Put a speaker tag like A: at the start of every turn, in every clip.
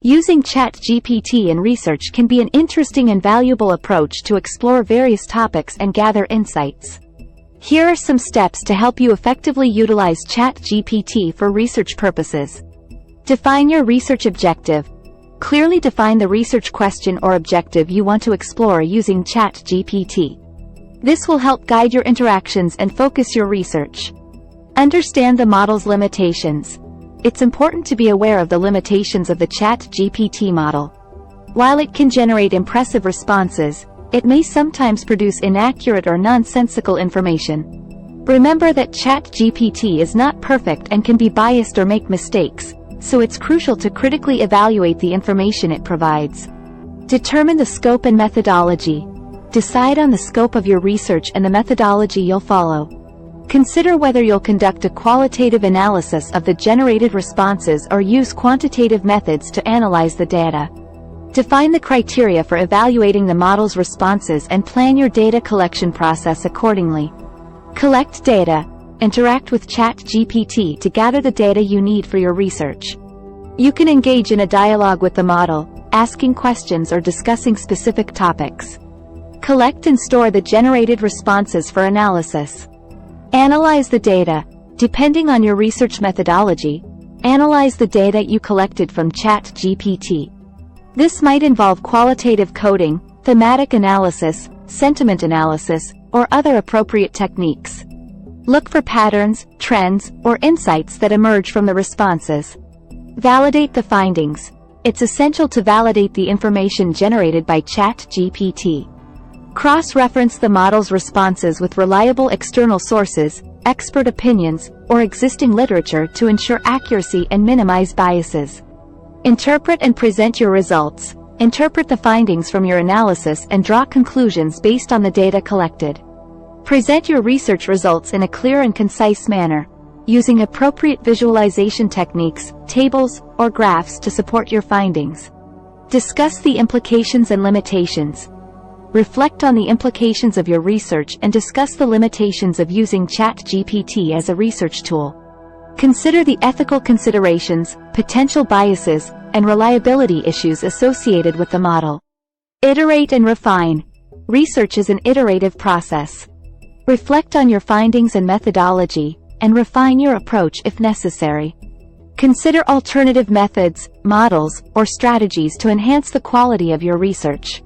A: Using ChatGPT in research can be an interesting and valuable approach to explore various topics and gather insights. Here are some steps to help you effectively utilize ChatGPT for research purposes. Define your research objective. Clearly define the research question or objective you want to explore using ChatGPT. This will help guide your interactions and focus your research. Understand the model's limitations. It's important to be aware of the limitations of the ChatGPT model. While it can generate impressive responses, it may sometimes produce inaccurate or nonsensical information. Remember that ChatGPT is not perfect and can be biased or make mistakes, so it's crucial to critically evaluate the information it provides. Determine the scope and methodology. Decide on the scope of your research and the methodology you'll follow. Consider whether you'll conduct a qualitative analysis of the generated responses or use quantitative methods to analyze the data. Define the criteria for evaluating the model's responses and plan your data collection process accordingly. Collect data. Interact with ChatGPT to gather the data you need for your research. You can engage in a dialogue with the model, asking questions or discussing specific topics. Collect and store the generated responses for analysis. Analyze the data. Depending on your research methodology, analyze the data you collected from ChatGPT. This might involve qualitative coding, thematic analysis, sentiment analysis, or other appropriate techniques. Look for patterns, trends, or insights that emerge from the responses. Validate the findings. It's essential to validate the information generated by ChatGPT. Cross-reference the model's responses with reliable external sources, expert opinions, or existing literature to ensure accuracy and minimize biases. Interpret and present your results. Interpret the findings from your analysis and draw conclusions based on the data collected. Present your research results in a clear and concise manner, using appropriate visualization techniques, tables, or graphs to support your findings. Discuss the implications and limitations. Reflect on the implications of your research and discuss the limitations of using ChatGPT as a research tool. Consider the ethical considerations, potential biases, and reliability issues associated with the model. Iterate and refine. Research is an iterative process. Reflect on your findings and methodology, and refine your approach if necessary. Consider alternative methods, models, or strategies to enhance the quality of your research.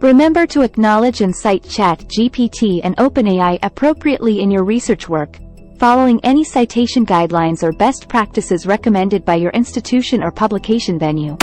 A: Remember to acknowledge and cite ChatGPT and OpenAI appropriately in your research work, following any citation guidelines or best practices recommended by your institution or publication venue.